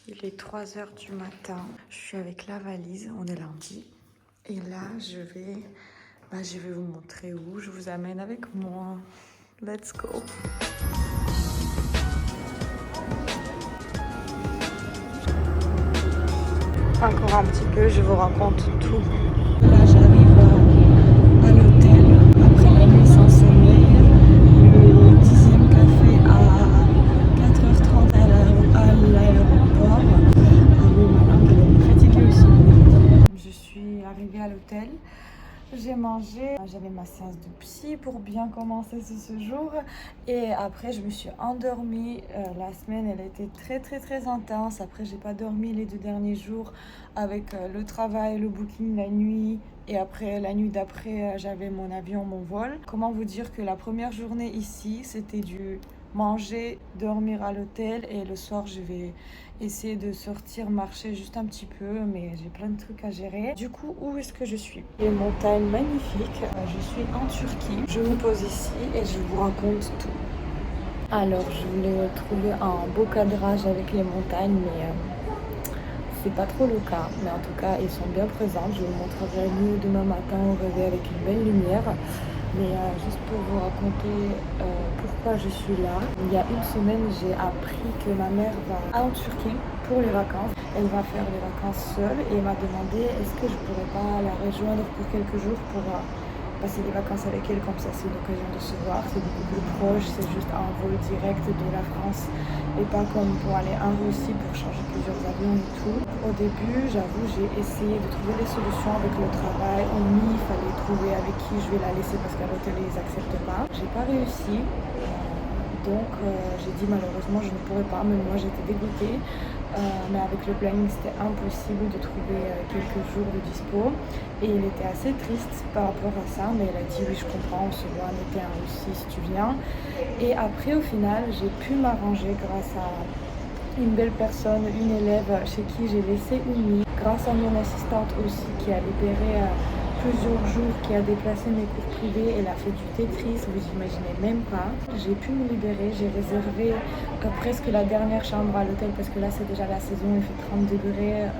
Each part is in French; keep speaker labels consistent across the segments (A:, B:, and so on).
A: Il est 3 heures du matin. Je suis avec la valise. On est lundi. Et là, je vais vous montrer où. Je vous amène avec moi. Let's go. Encore un petit peu, je vous raconte tout. Là, j'arrive à l'hôtel après la nuit sans sommeil. Le 10e café à 4h30 à l'aéroport. Ah oui, ma langue, elle est fatiguée aussi. Je suis arrivée à l'hôtel. J'ai mangé, j'avais ma séance de psy pour bien commencer ce jour et après je me suis endormie. La semaine elle était très intense. Après j'ai pas dormi les 2 derniers jours avec le travail, le booking la nuit et après la nuit d'après j'avais mon avion, mon vol. Comment vous dire que la première journée ici c'était du manger, dormir à l'hôtel et le soir je vais essayer de sortir, marcher juste un petit peu, mais j'ai plein de trucs à gérer. Du coup, où est-ce que je suis? Une montagne magnifique. Je suis en Turquie. Je me pose ici et je vous raconte tout. Alors, je voulais trouver un beau cadrage avec les montagnes, mais c'est pas trop le cas. Mais en tout cas, ils sont bien présents. Je vous montrerai mieux demain matin au réveil avec une belle lumière. Mais juste pour vous raconter pourquoi je suis là, il y a une semaine, j'ai appris que ma mère va en Turquie pour les vacances. Elle va faire les vacances seule et m'a demandé est-ce que je pourrais pas la rejoindre pour quelques jours pour passer les vacances avec elle, comme ça c'est une occasion de se voir, c'est beaucoup plus proche, c'est juste un vol direct de la France et pas comme pour aller en Russie pour changer plusieurs avions et tout. Au début, j'avoue, j'ai essayé de trouver des solutions avec le travail. Il fallait trouver avec qui je vais la laisser parce qu'à l'hôtel ils acceptent pas. J'ai pas réussi. Donc j'ai dit malheureusement je ne pourrais pas, même moi j'étais dégoûtée. Mais avec le planning c'était impossible de trouver quelques jours de dispo et il était assez triste par rapport à ça, mais elle a dit oui je comprends, on se voit en été en Russie si tu viens. Et après au final j'ai pu m'arranger grâce à une belle personne, une élève chez qui j'ai laissé une nuit, grâce à mon assistante aussi qui a libéré plusieurs jours, qui a déplacé mes cours privés. Elle a fait du Tetris, vous imaginez même pas. J'ai pu me libérer, j'ai réservé presque la dernière chambre à l'hôtel parce que là c'est déjà la saison, il fait 30 degrés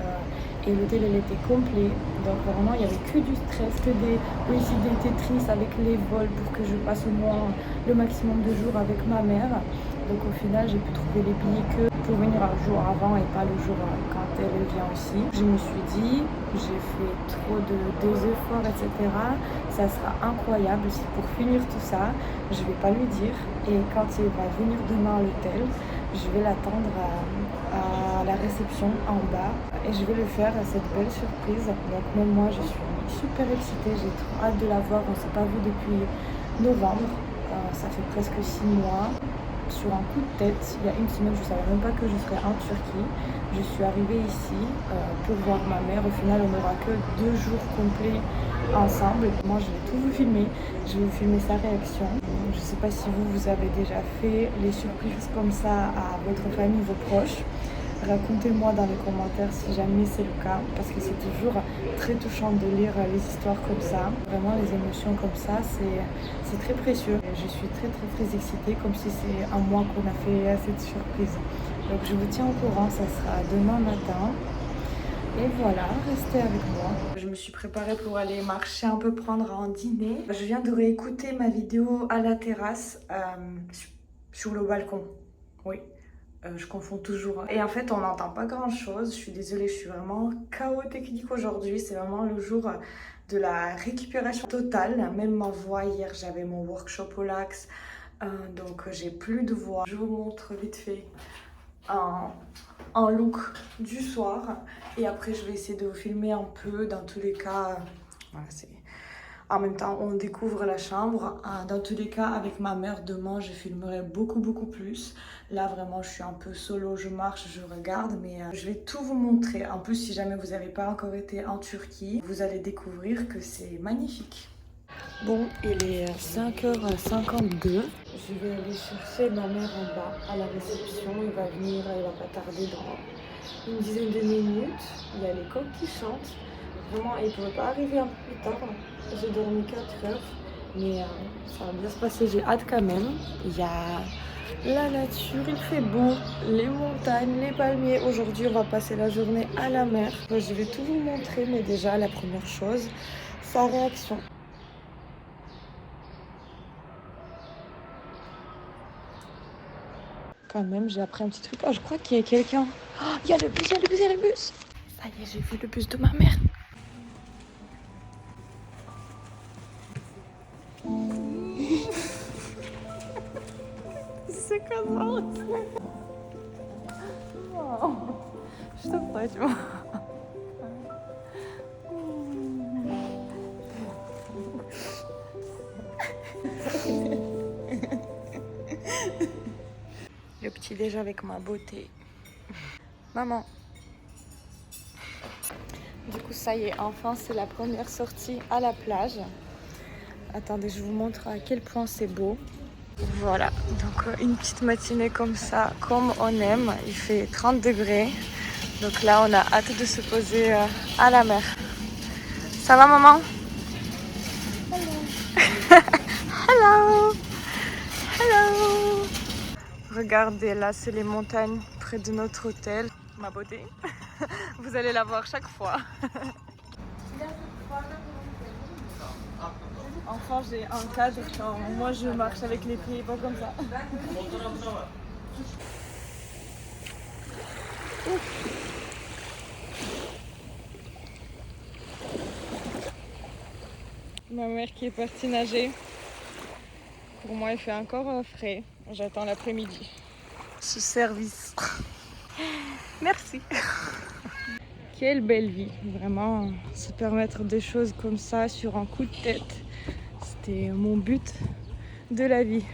A: et l'hôtel elle était complet. Donc vraiment il n'y avait que du stress, que aussi des Tetris avec les vols pour que je passe au moins le maximum de jours avec ma mère. Donc au final j'ai pu trouver les billets que pour venir un jour avant et pas le jour quand elle vient aussi. Je me suis dit, j'ai fait trop des efforts, etc. Ça sera incroyable si pour finir tout ça, je vais pas lui dire. Et quand il va venir demain à l'hôtel, je vais l'attendre à la réception en bas et je vais lui faire cette belle surprise. Donc même moi, je suis super excitée, j'ai trop hâte de la voir. On s'est pas vu depuis novembre, ça fait presque 6 mois. Sur un coup de tête, il y a une semaine, je ne savais même pas que je serais en Turquie. Je suis arrivée ici pour voir ma mère. Au final, on n'aura que 2 jours complets ensemble. Moi, je vais tout vous filmer. Je vais vous filmer sa réaction. Je ne sais pas si vous avez déjà fait les surprises comme ça à votre famille, vos proches. Racontez-moi dans les commentaires si jamais c'est le cas, parce que c'est toujours très touchant de lire les histoires comme ça. Vraiment, les émotions comme ça, c'est très précieux. Je suis très excitée, comme si c'est un mois qu'on a fait cette surprise. Donc je vous tiens au courant, ça sera demain matin. Et voilà, restez avec moi. Je me suis préparée pour aller marcher un peu, prendre un dîner. Je viens de réécouter ma vidéo à la terrasse, sur le balcon. Oui. Je confonds toujours. Et en fait, on n'entend pas grand chose. Je suis désolée, je suis vraiment KO technique aujourd'hui. C'est vraiment le jour de la récupération totale. Même ma voix, hier, j'avais mon workshop au Lax. Donc, j'ai plus de voix. Je vous montre vite fait un look du soir. Et après, je vais essayer de vous filmer un peu. Dans tous les cas, voilà, c'est... En même temps, on découvre la chambre. Dans tous les cas, avec ma mère, demain, je filmerai beaucoup plus. Là, vraiment, je suis un peu solo, je marche, je regarde, mais je vais tout vous montrer. En plus, si jamais vous n'avez pas encore été en Turquie, vous allez découvrir que c'est magnifique. Bon, il est 5h52. Je vais aller chercher ma mère en bas à la réception. Il va venir, il va pas tarder dans une dizaine de minutes. Il y a les coqs qui chantent. Vraiment, il ne pourrait pas arriver un peu plus tard. J'ai dormi 4 heures, mais ça va bien se passer. J'ai hâte quand même. Il y a La nature, il fait beau, les montagnes, les palmiers. Aujourd'hui, on va passer la journée à la mer. Je vais tout vous montrer, mais déjà, la première chose, sa réaction. Quand même, j'ai appris un petit truc. Oh, je crois qu'il y a quelqu'un. Oh, il y a le bus, il y a le bus, il y a le bus. Ça y est, j'ai vu le bus de ma mère. C'est comme ça. Oh, je te crois, tu vois. Le petit déj avec ma beauté. Maman. Du coup, ça y est, enfin, c'est la première sortie à la plage. Attendez, je vous montre à quel point c'est beau. Voilà, donc une petite matinée comme ça, comme on aime. Il fait 30 degrés. Donc là, on a hâte de se poser à la mer. Ça va, maman? Hello. Hello. Regardez, là, c'est les montagnes près de notre hôtel. Ma beauté. Vous allez la voir chaque fois. Enfin, j'ai un cadre quand moi je marche avec les pieds, pas comme ça. Ma mère qui est partie nager. Pour moi, il fait encore frais. J'attends l'après-midi. Ce service. Merci. Quelle belle vie, vraiment, se permettre des choses comme ça sur un coup de tête. C'était mon but de la vie.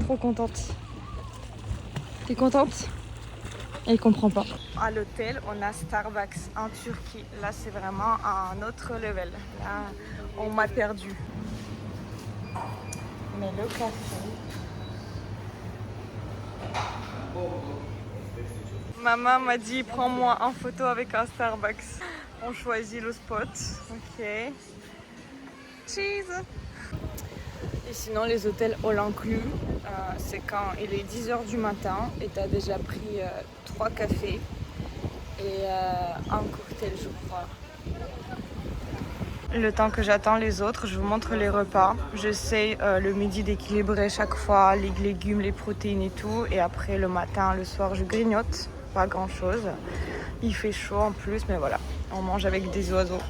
A: Trop contente. T'es contente? Elle comprend pas. À l'hôtel, on a Starbucks en Turquie. Là, c'est vraiment un autre level. Là, on m'a perdu. Mais le café... Maman m'a dit, prends-moi en photo avec un Starbucks. On choisit le spot. Ok. Cheese. Et sinon, les hôtels all inclus, c'est quand il est 10h du matin et tu as déjà pris 3 cafés et un cocktail, je crois. Le temps que j'attends les autres, je vous montre les repas. J'essaie le midi d'équilibrer chaque fois les légumes, les protéines et tout. Et après, le matin, le soir, je grignote. Pas grand chose. Il fait chaud en plus, mais voilà. On mange avec des oiseaux.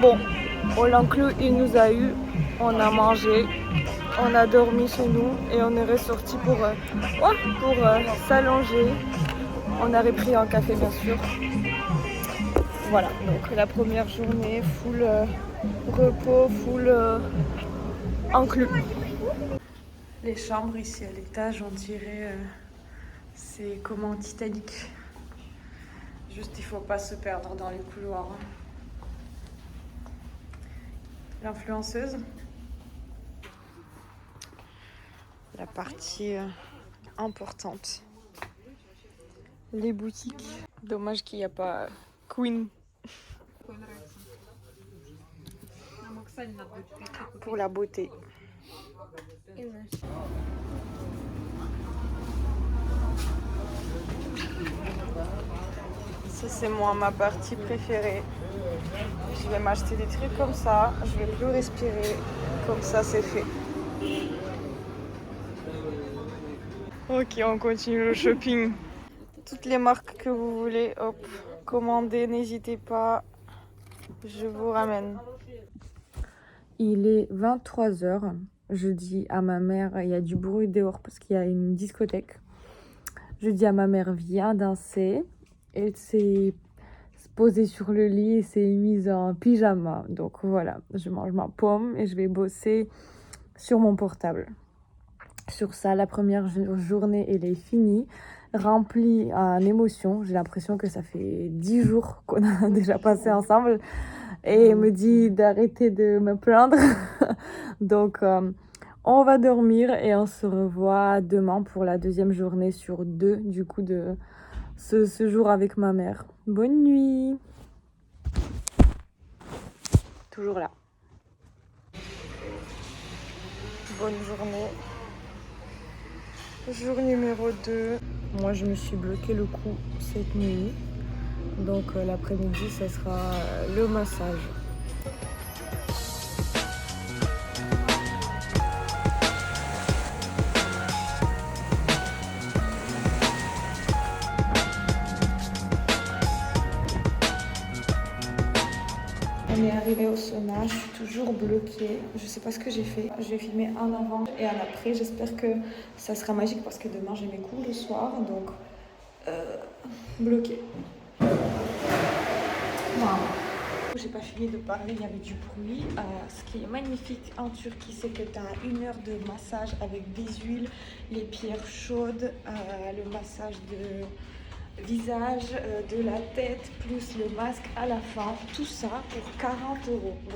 A: Bon, all inclus, il nous a eu. On a mangé. On a dormi chez nous. Et on est ressorti pour s'allonger. On a repris un café, bien sûr. Voilà, donc la première journée, full repos, full inclus. Les chambres ici à l'étage, on dirait c'est comme en Titanic. Juste, il faut pas se perdre dans les couloirs. L'influenceuse. La partie importante. Les boutiques. Dommage qu'il n'y a pas Queen. Pour la beauté. Ça c'est moi, ma partie préférée. Je vais m'acheter des trucs comme ça. Je vais plus respirer. Comme ça c'est fait. Ok, on continue le shopping. Toutes les marques que vous voulez, hop, commandez, n'hésitez pas. Je vous ramène. Il est 23h. Je dis à ma mère, il y a du bruit dehors parce qu'il y a une discothèque. Je dis à ma mère, viens danser. Elle s'est posée sur le lit et s'est mise en pyjama. Donc voilà, je mange ma pomme et je vais bosser sur mon portable. Sur ça, la première journée, elle est finie, remplie en émotions. J'ai l'impression que ça fait 10 jours qu'on a déjà passé ensemble. Et elle me dit d'arrêter de me plaindre. Donc, on va dormir et on se revoit demain pour la deuxième journée sur 2, du coup, de ce jour avec ma mère. Bonne nuit. Toujours là. bonne journée. Jour numéro 2. Moi je me suis bloqué le cou cette nuit. Donc l'après-midi ça sera le massage. On est arrivé au sauna, je suis toujours bloquée. Je sais pas ce que j'ai fait. Je vais filmer un avant et un après. J'espère que ça sera magique parce que demain j'ai mes cours le soir. Donc, bloquée. Wow. J'ai pas fini de parler, il y avait du bruit. Ce qui est magnifique en Turquie, c'est que tu as 1 heure de massage avec des huiles, les pierres chaudes, le massage de visage, de la tête, plus le masque à la fin, tout ça pour 40 €.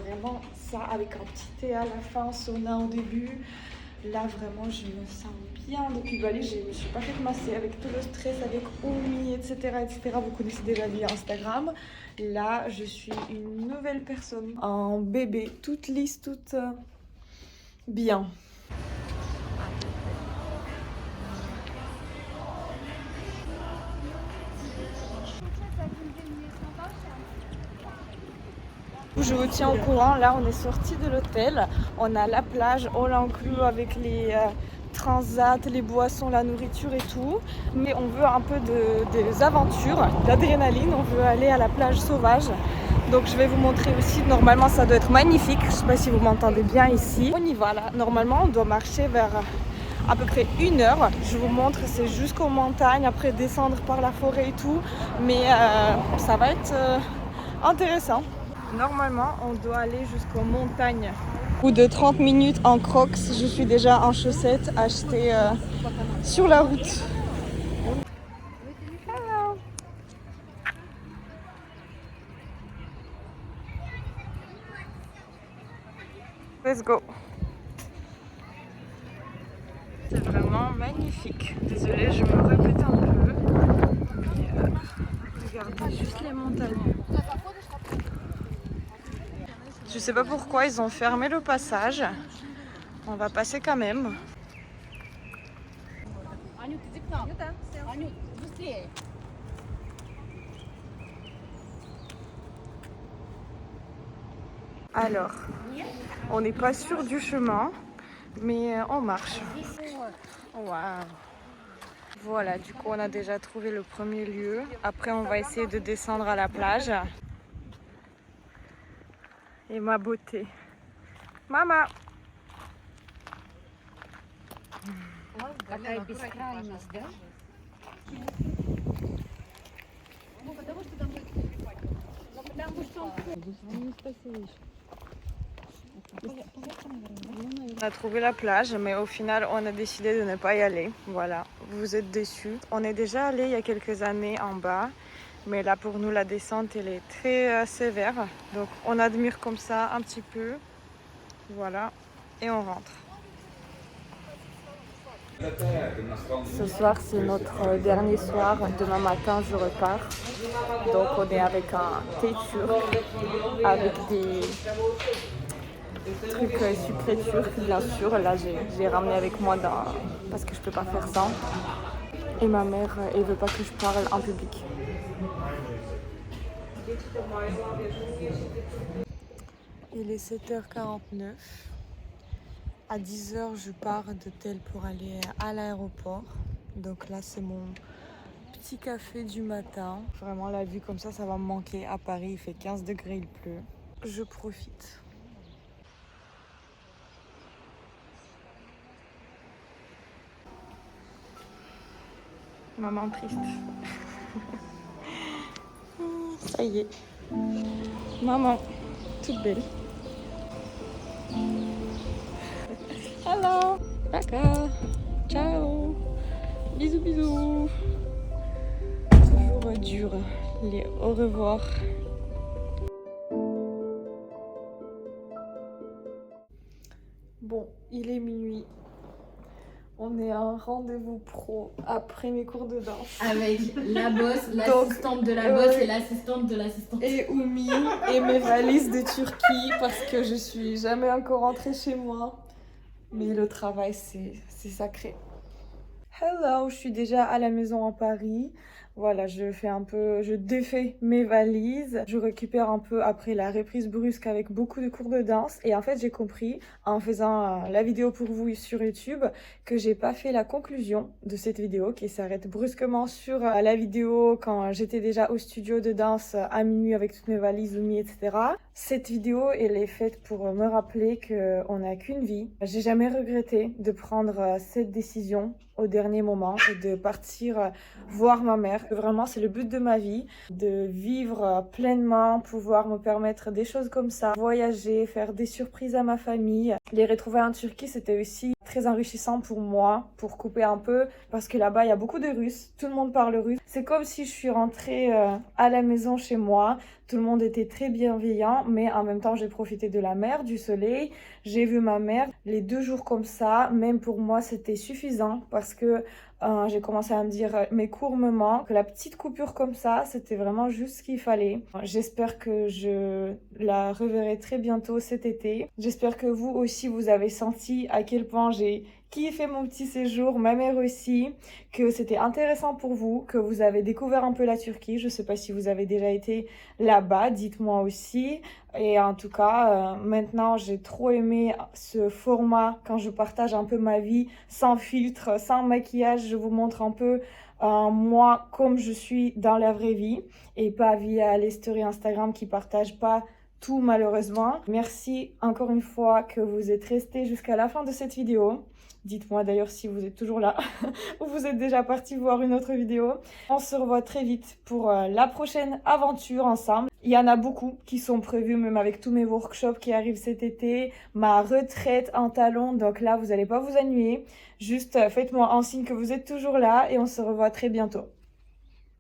A: Vraiment, ça avec un petit thé à la fin, sauna au début. Là, vraiment, je me sens bien depuis Bali. Je me suis pas fait masser avec tout le stress, avec Oumi, etc., etc. Vous connaissez déjà via Instagram. Là, je suis une nouvelle personne, un bébé, toute lisse, toute bien. Je vous tiens au courant, là on est sorti de l'hôtel, on a la plage, all inclus avec les transats, les boissons, la nourriture et tout. Mais on veut un peu des aventures, d'adrénaline, on veut aller à la plage sauvage. Donc je vais vous montrer aussi, normalement ça doit être magnifique, je ne sais pas si vous m'entendez bien ici. On y va là, normalement on doit marcher vers à peu près 1 heure. Je vous montre, c'est jusqu'aux montagnes, après descendre par la forêt et tout. Mais ça va être intéressant. Normalement, on doit aller jusqu'aux montagnes. Au bout de 30 minutes en crocs, je suis déjà en chaussettes achetées sur la route. Hello. Let's go. C'est vraiment magnifique. Désolée, je me répète un peu. Mais regardez juste les montagnes. Je sais pas pourquoi ils ont fermé le passage. On va passer quand même. Alors, on n'est pas sûr du chemin, mais on marche. Waouh! Voilà, du coup on a déjà trouvé le premier lieu. Après on va essayer de descendre à la plage. Et ma beauté. Mama! On a trouvé la plage, mais au final, on a décidé de ne pas y aller. Voilà, vous êtes déçus. On est déjà allé il y a quelques années en bas, mais là pour nous, la descente, elle est très sévère. Donc on admire comme ça un petit peu. Voilà, et on rentre. Ce soir, c'est notre dernier soir. Demain matin, je repars. Donc, on est avec un thé turc, avec des trucs sucrés turcs, bien sûr. Là, j'ai ramené avec moi parce que je peux pas faire ça. Et ma mère, elle veut pas que je parle en public. Il est 7h49. À 10h, je pars de Tel pour aller à l'aéroport. Donc là, c'est mon petit café du matin. Vraiment, la vue comme ça va me manquer. À Paris, il fait 15 degrés, il pleut. Je profite. Maman triste. Ça y est. Maman, toute belle. Hello. D'accord. Ciao. Bisous, bisous. Toujours dur. Les au revoir. Bon, il est minuit. On est à un rendez-vous pro après mes cours de danse.
B: Avec la boss, l'assistante de la boss et l'assistante de l'assistante.
A: Et Oumi et mes valises de Turquie parce que je suis jamais encore rentrée chez moi. Mais le travail, c'est sacré. Hello, je suis déjà à la maison à Paris. Voilà, je défais mes valises. Je récupère un peu après la reprise brusque avec beaucoup de cours de danse. Et en fait, j'ai compris en faisant la vidéo pour vous sur YouTube que j'ai pas fait la conclusion de cette vidéo qui s'arrête brusquement sur la vidéo quand j'étais déjà au studio de danse à minuit avec toutes mes valises, Oumi, etc. Cette vidéo, elle est faite pour me rappeler qu'on n'a qu'une vie. J'ai jamais regretté de prendre cette décision au dernier moment et de partir voir ma mère. Vraiment, c'est le but de ma vie, de vivre pleinement, pouvoir me permettre des choses comme ça, voyager, faire des surprises à ma famille. Les retrouvailles en Turquie, c'était aussi très enrichissant pour moi, pour couper un peu, parce que là-bas, il y a beaucoup de Russes, tout le monde parle russe. C'est comme si je suis rentrée à la maison chez moi, tout le monde était très bienveillant, mais en même temps, j'ai profité de la mer, du soleil, j'ai vu ma mère. Les 2 jours comme ça, même pour moi, c'était suffisant, parce que j'ai commencé à me dire mes cours me manquent, que la petite coupure comme ça, c'était vraiment juste ce qu'il fallait. J'espère que je la reverrai très bientôt cet été. J'espère que vous aussi, vous avez senti à quel point j'ai kiffé mon petit séjour, ma mère aussi, que c'était intéressant pour vous, que vous avez découvert un peu la Turquie. Je sais pas si vous avez déjà été là-bas, dites-moi aussi. Et en tout cas, maintenant, j'ai trop aimé ce format quand je partage un peu ma vie sans filtre, sans maquillage. Je vous montre un peu moi comme je suis dans la vraie vie et pas via les stories Instagram qui partagent pas tout malheureusement. Merci encore une fois que vous êtes restés jusqu'à la fin de cette vidéo. Dites-moi d'ailleurs si vous êtes toujours là ou vous êtes déjà parti voir une autre vidéo. On se revoit très vite pour la prochaine aventure ensemble. Il y en a beaucoup qui sont prévus, même avec tous mes workshops qui arrivent cet été, ma retraite en talons. Donc là, vous n'allez pas vous ennuyer. Juste faites-moi un signe que vous êtes toujours là et on se revoit très bientôt.